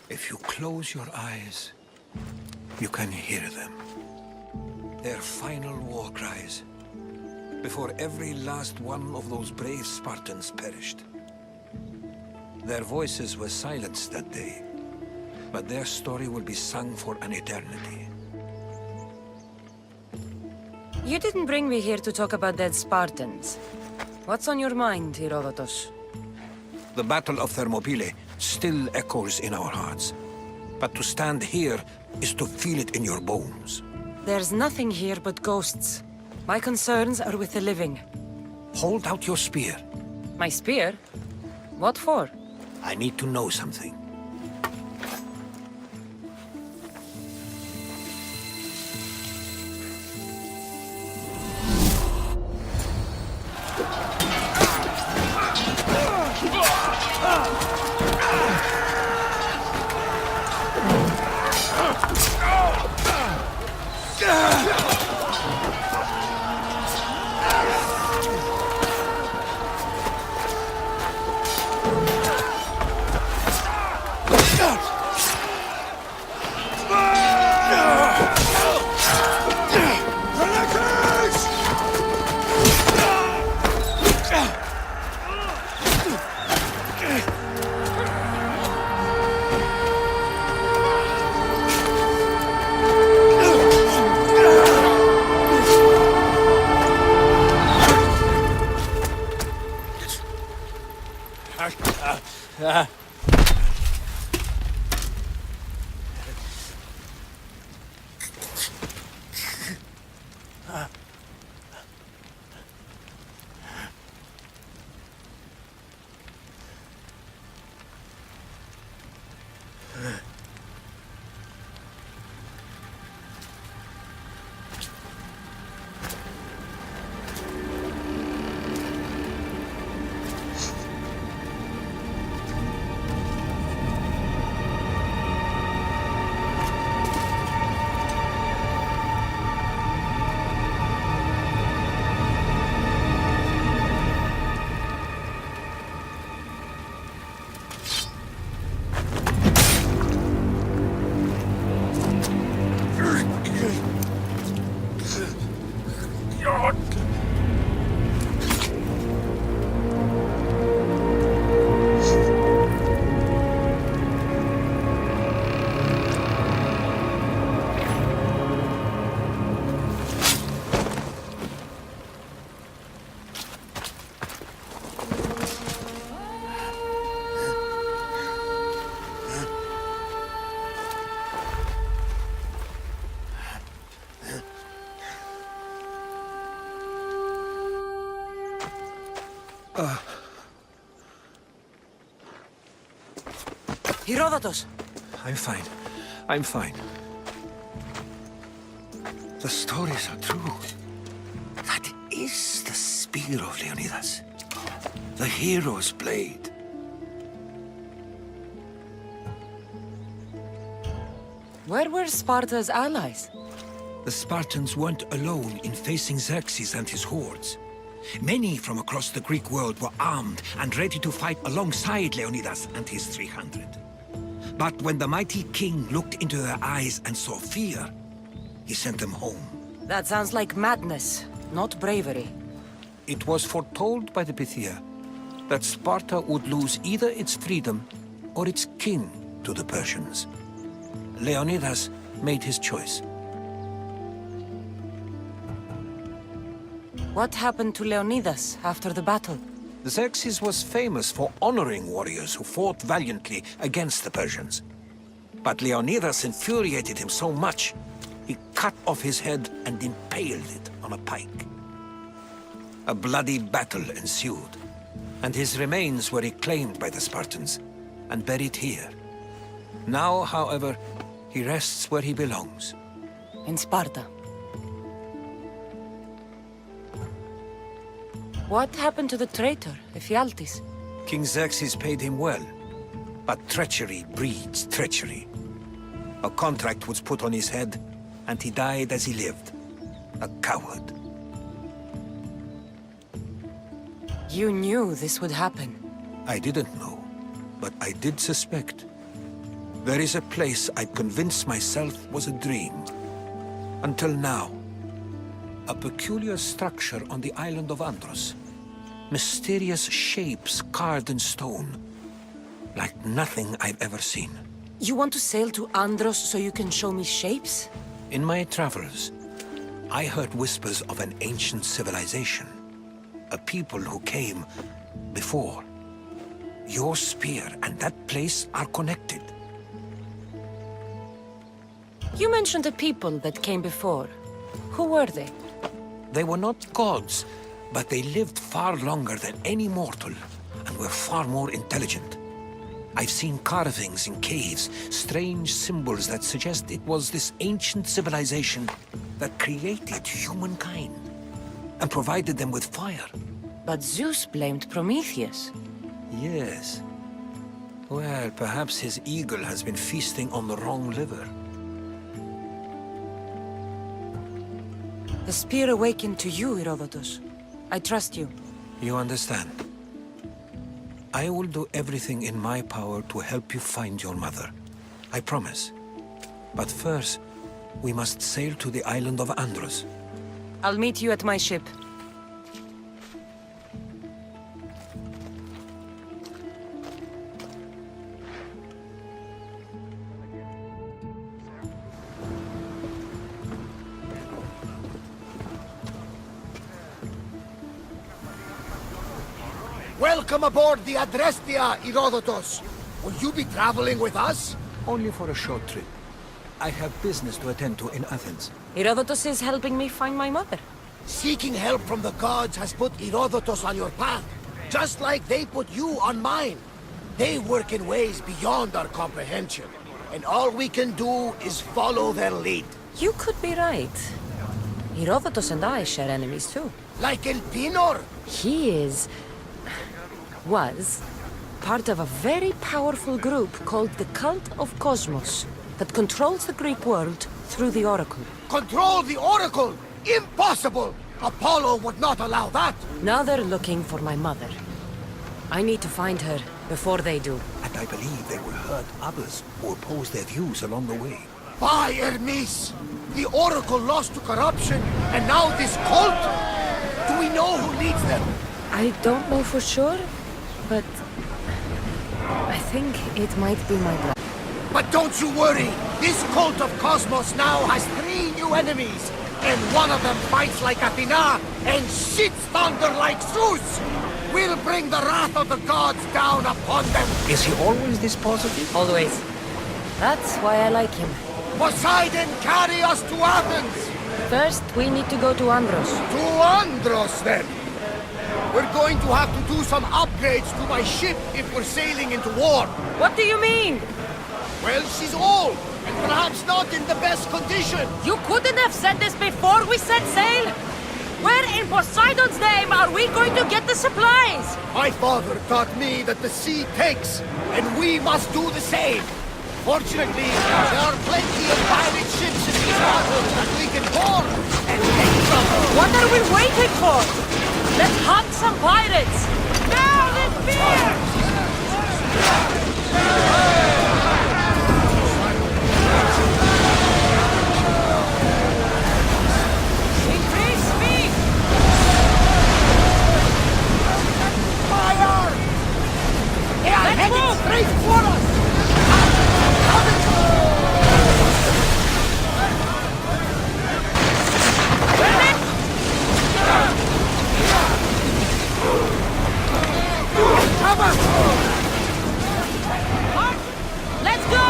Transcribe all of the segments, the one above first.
If you close your eyes, you can hear them. Their final war cries, before every last one of those brave Spartans perished. Their voices were silenced that day, but their story will be sung for an eternity. You didn't bring me here to talk about dead Spartans. What's on your mind, Herodotus? The Battle of Thermopylae still echoes in our hearts. But to stand here is to feel it in your bones. There's nothing here but ghosts. My concerns are with the living. Hold out your spear. My spear? What for? I need to know something. Herodotus! I'm fine. I'm fine. The stories are true. That is the spear of Leonidas. The hero's blade. Where were Sparta's allies? The Spartans weren't alone in facing Xerxes and his hordes. Many from across the Greek world were armed and ready to fight alongside Leonidas and his 300. But when the mighty king looked into their eyes and saw fear, he sent them home. That sounds like madness, not bravery. It was foretold by the Pythia that Sparta would lose either its freedom or its king to the Persians. Leonidas made his choice. What happened to Leonidas after the battle? Xerxes was famous for honoring warriors who fought valiantly against the Persians. But Leonidas infuriated him so much, he cut off his head and impaled it on a pike. A bloody battle ensued, and his remains were reclaimed by the Spartans and buried here. Now, however, he rests where he belongs. In Sparta. What happened to the traitor, Ephialtes? King Xerxes paid him well, but treachery breeds treachery. A contract was put on his head, and he died as he lived. A coward. You knew this would happen. I didn't know, but I did suspect. There is a place I'd convinced myself was a dream. Until now. A peculiar structure on the island of Andros. Mysterious shapes carved in stone. Like nothing I've ever seen. You want to sail to Andros so you can show me shapes? In my travels, I heard whispers of an ancient civilization. A people who came before. Your spear and that place are connected. You mentioned a people that came before. Who were they? They were not gods, but they lived far longer than any mortal, and were far more intelligent. I've seen carvings in caves, strange symbols that suggest it was this ancient civilization that created humankind, and provided them with fire. But Zeus blamed Prometheus. Yes. Well, perhaps his eagle has been feasting on the wrong liver. The spear awakened to you, Herodotus. I trust you. You understand? I will do everything in my power to help you find your mother. I promise. But first, we must sail to the island of Andros. I'll meet you at my ship. Welcome aboard the Adrestia, Herodotus. Will you be traveling with us? Only for a short trip. I have business to attend to in Athens. Herodotus is helping me find my mother. Seeking help from the gods has put Herodotus on your path, just like they put you on mine. They work in ways beyond our comprehension, and all we can do is follow their lead. You could be right. Herodotus and I share enemies too. Like Elpinor. He was part of a very powerful group called the Cult of Cosmos that controls the Greek world through the Oracle. Control the Oracle! Impossible! Apollo would not allow that! Now they're looking for my mother. I need to find her before they do. And I believe they will hurt others who oppose their views along the way. By Hermes! The Oracle lost to corruption, and now this cult? Do we know who leads them? I don't know for sure, but I think it might be my brother. But don't you worry! This cult of Cosmos now has 3 new enemies, and one of them fights like Athena and shits thunder like Zeus! We'll bring the wrath of the gods down upon them! Is he always this positive? Always. That's why I like him. Poseidon, carry us to Athens! First, we need to go to Andros. To Andros, then! We're going to have to do some upgrades to my ship if we're sailing into war. What do you mean? Well, she's old, and perhaps not in the best condition. You couldn't have said this before we set sail? Where in Poseidon's name are we going to get the supplies? My father taught me that the sea takes, and we must do the same. Fortunately, there are plenty of pirate ships in these waters that we can board and take from. What are we waiting for? Let's hunt some pirates! Now this beer! Increase speed! Fire! They are heading straight for us! Let's go!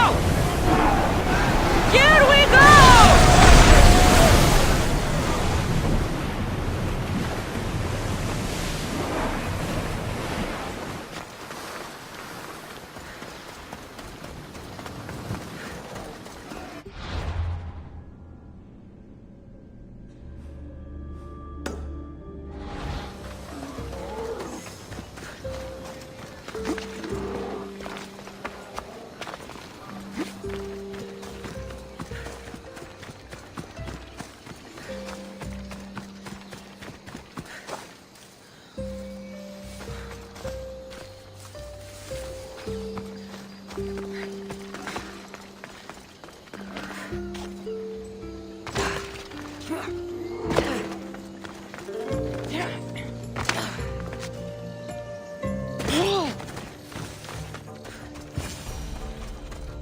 Here we go!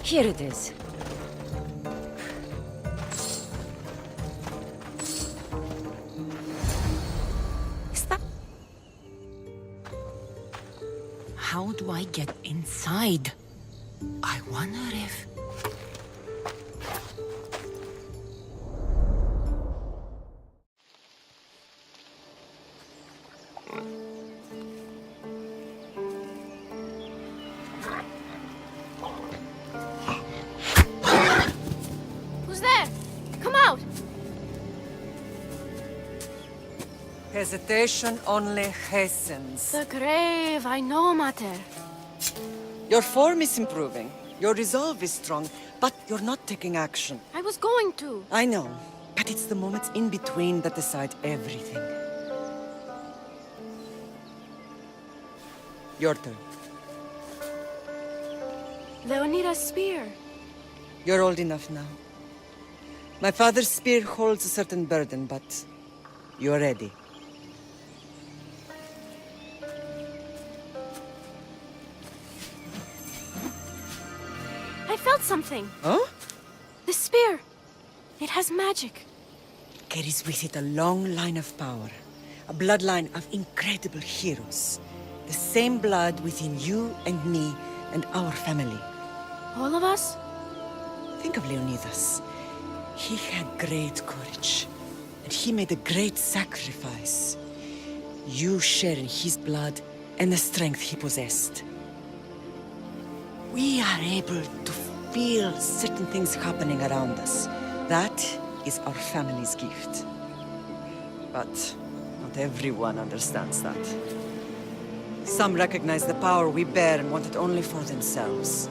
Here it is. Stop. How do I get inside? I wonder if... Who's there? Come out! Hesitation only hastens. The grave, I know, Mater. Your form is improving. Your resolve is strong, but you're not taking action. I was going to. I know, but it's the moments in between that decide everything. Your turn. Leonida's spear. You're old enough now. My father's spear holds a certain burden, but you're ready. I felt something. Huh? The spear. It has magic. Carries with it a long line of power. A bloodline of incredible heroes. The same blood within you and me and our family. All of us? Think of Leonidas. He had great courage. And he made a great sacrifice. You share in his blood and the strength he possessed. We are able to feel certain things happening around us. That is our family's gift. But not everyone understands that. Some recognize the power we bear and want it only for themselves.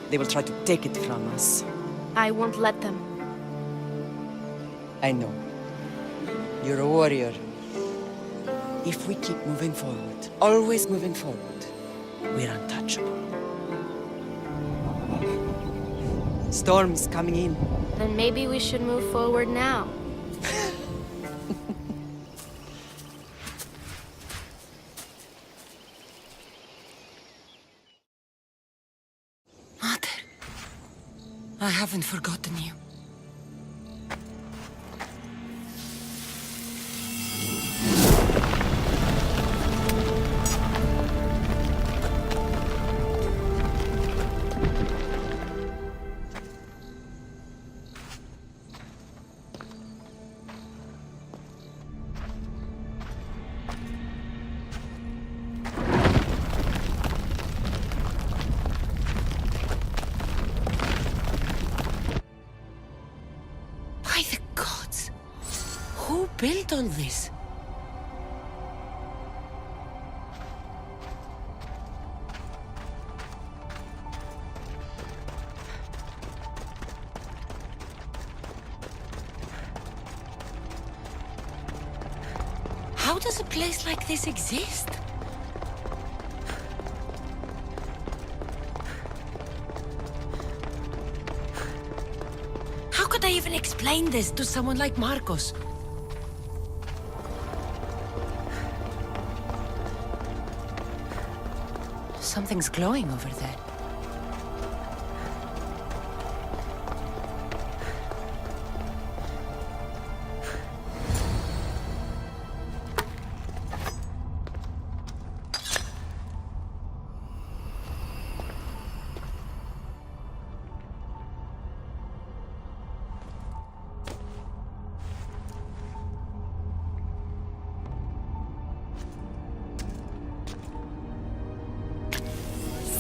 They will try to take it from us. I won't let them. I know. You're a warrior. If we keep moving forward, always moving forward, we're untouchable. Storm's coming in. Then maybe we should move forward now. Mother, I haven't forgotten you. By the gods! Who built all this? How does a place like this exist? How could I even explain this to someone like Marcos? Something's glowing over there.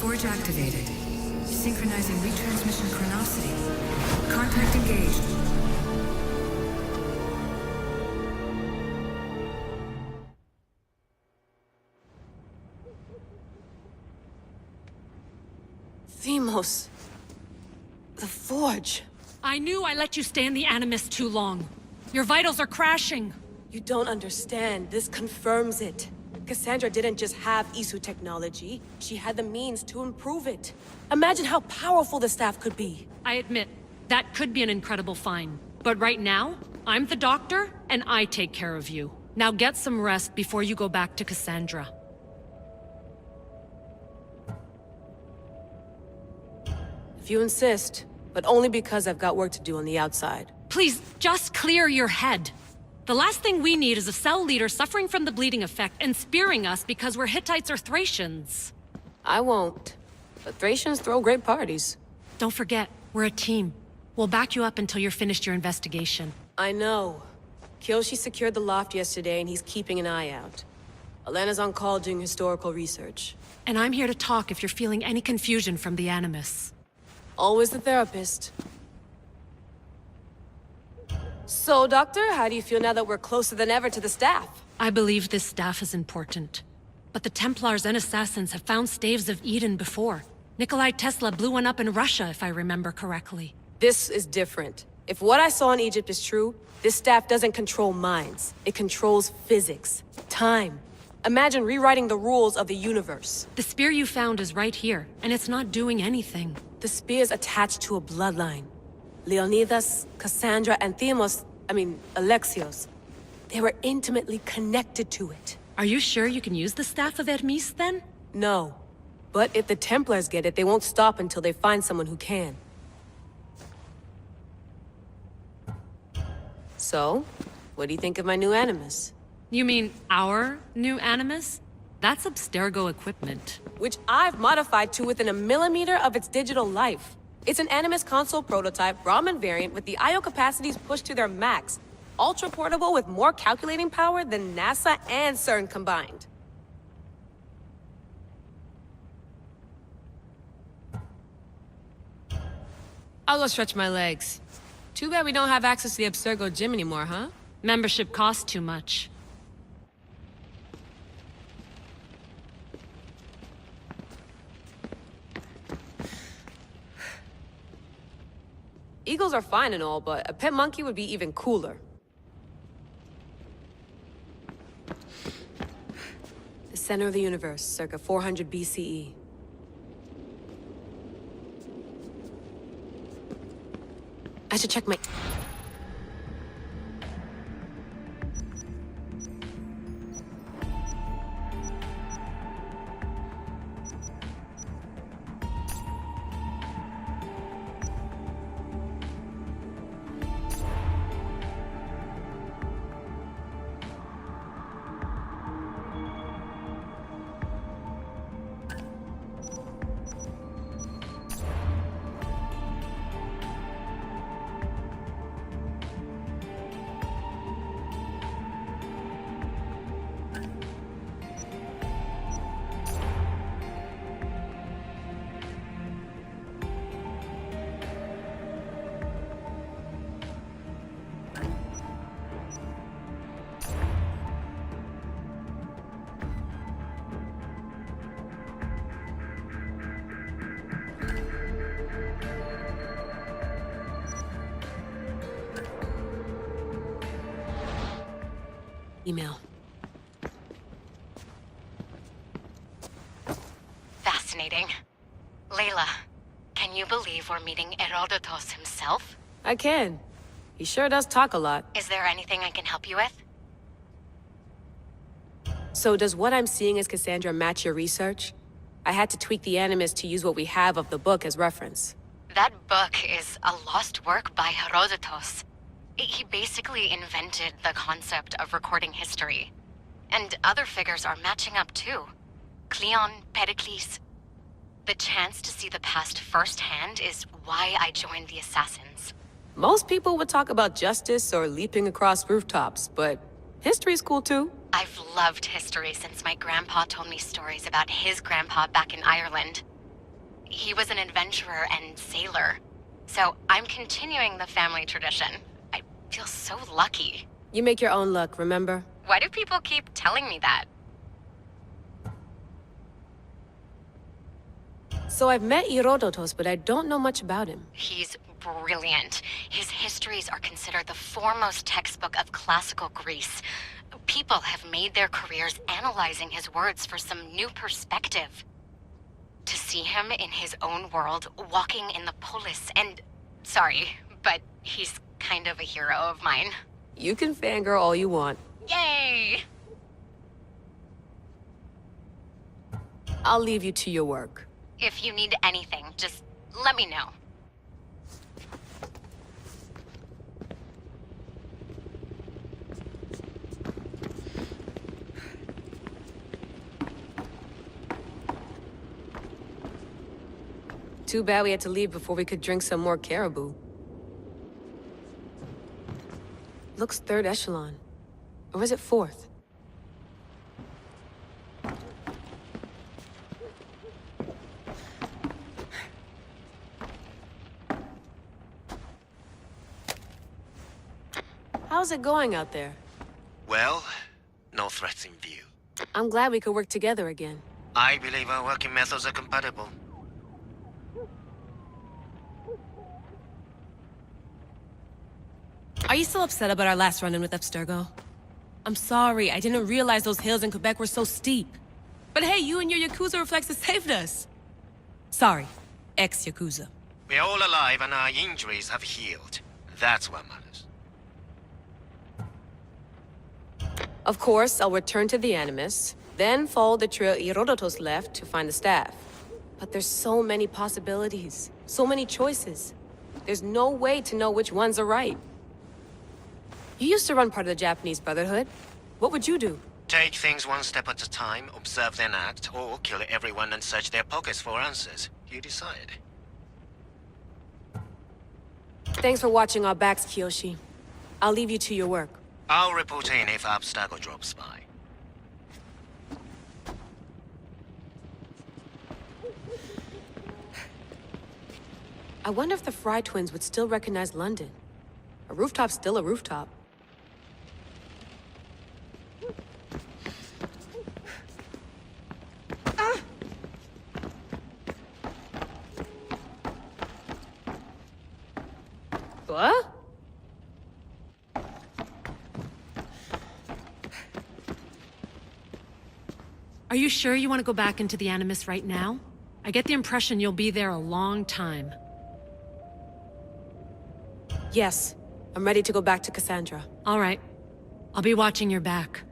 Forge activated. Synchronizing retransmission chronicity. Contact engaged. Themos. The Forge. I knew I let you stay in the Animus too long. Your vitals are crashing. You don't understand. This confirms it. Cassandra didn't just have Isu technology. She had the means to improve it. Imagine how powerful the staff could be. I admit, that could be an incredible find. But right now, I'm the doctor, and I take care of you. Now get some rest before you go back to Cassandra. If you insist, but only because I've got work to do on the outside. Please, just clear your head. The last thing we need is a cell leader suffering from the bleeding effect and spearing us because we're Hittites or Thracians. I won't. But Thracians throw great parties. Don't forget, we're a team. We'll back you up until you're finished your investigation. I know. Kyoshi secured the loft yesterday and he's keeping an eye out. Elena's on call doing historical research. And I'm here to talk if you're feeling any confusion from the Animus. Always the therapist. So, Doctor, how do you feel now that we're closer than ever to the staff? I believe this staff is important. But the Templars and Assassins have found staves of Eden before. Nikolai Tesla blew one up in Russia, if I remember correctly. This is different. If what I saw in Egypt is true, this staff doesn't control minds. It controls physics, time. Imagine rewriting the rules of the universe. The spear you found is right here, and it's not doing anything. The spear's attached to a bloodline. Leonidas, Cassandra, and Alexios. They were intimately connected to it. Are you sure you can use the Staff of Hermes, then? No. But if the Templars get it, they won't stop until they find someone who can. So, what do you think of my new Animus? You mean our new Animus? That's Abstergo equipment. Which I've modified to within a millimeter of its digital life. It's an Animus console prototype, Raman variant, with the I/O capacities pushed to their max. Ultra-portable with more calculating power than NASA and CERN combined. I'll go stretch my legs. Too bad we don't have access to the Abstergo gym anymore, huh? Membership costs too much. Eagles are fine and all, but a pet monkey would be even cooler. The center of the universe, circa 400 BCE. I should check my... email. Fascinating. Layla, can you believe we're meeting Herodotus himself? I can. He sure does talk a lot. Is there anything I can help you with? So does what I'm seeing as Cassandra match your research? I had to tweak the Animus to use what we have of the book as reference. That book is a lost work by Herodotus. He basically invented the concept of recording history. And other figures are matching up too. Cleon, Pericles. The chance to see the past firsthand is why I joined the Assassins. Most people would talk about justice or leaping across rooftops, but history's cool too. I've loved history since my grandpa told me stories about his grandpa back in Ireland. He was an adventurer and sailor. So I'm continuing the family tradition. I feel so lucky. You make your own luck, remember? Why do people keep telling me that? So I've met Herodotus, but I don't know much about him. He's brilliant. His histories are considered the foremost textbook of classical Greece. People have made their careers analyzing his words for some new perspective. To see him in his own world, walking in the polis, and... Sorry, but he's kind of a hero of mine. You can fangirl all you want. Yay! I'll leave you to your work. If you need anything, just Let me know. Too bad we had to leave before we could drink some more caribou. Looks third echelon. Or is it fourth? How's it going out there? Well, no threats in view. I'm glad we could work together again. I believe our working methods are compatible. Are you still upset about our last run-in with Abstergo? I'm sorry, I didn't realize those hills in Quebec were so steep. But hey, you and your Yakuza reflexes saved us. Sorry, ex-Yakuza. We're all alive and our injuries have healed. That's what matters. Of course, I'll return to the Animus, then follow the trail Herodotus left to find the staff. But there's so many possibilities, so many choices. There's no way to know which ones are right. You used to run part of the Japanese Brotherhood. What would you do? Take things one step at a time, observe then act, or kill everyone and search their pockets for answers. You decide. Thanks for watching our backs, Kiyoshi. I'll leave you to your work. I'll report in if Abstergo drops by. I wonder if the Fry twins would still recognize London. A rooftop's still a rooftop. What? Are you sure you want to go back into the Animus right now? I get the impression you'll be there a long time. Yes. I'm ready to go back to Cassandra. All right. I'll be watching your back.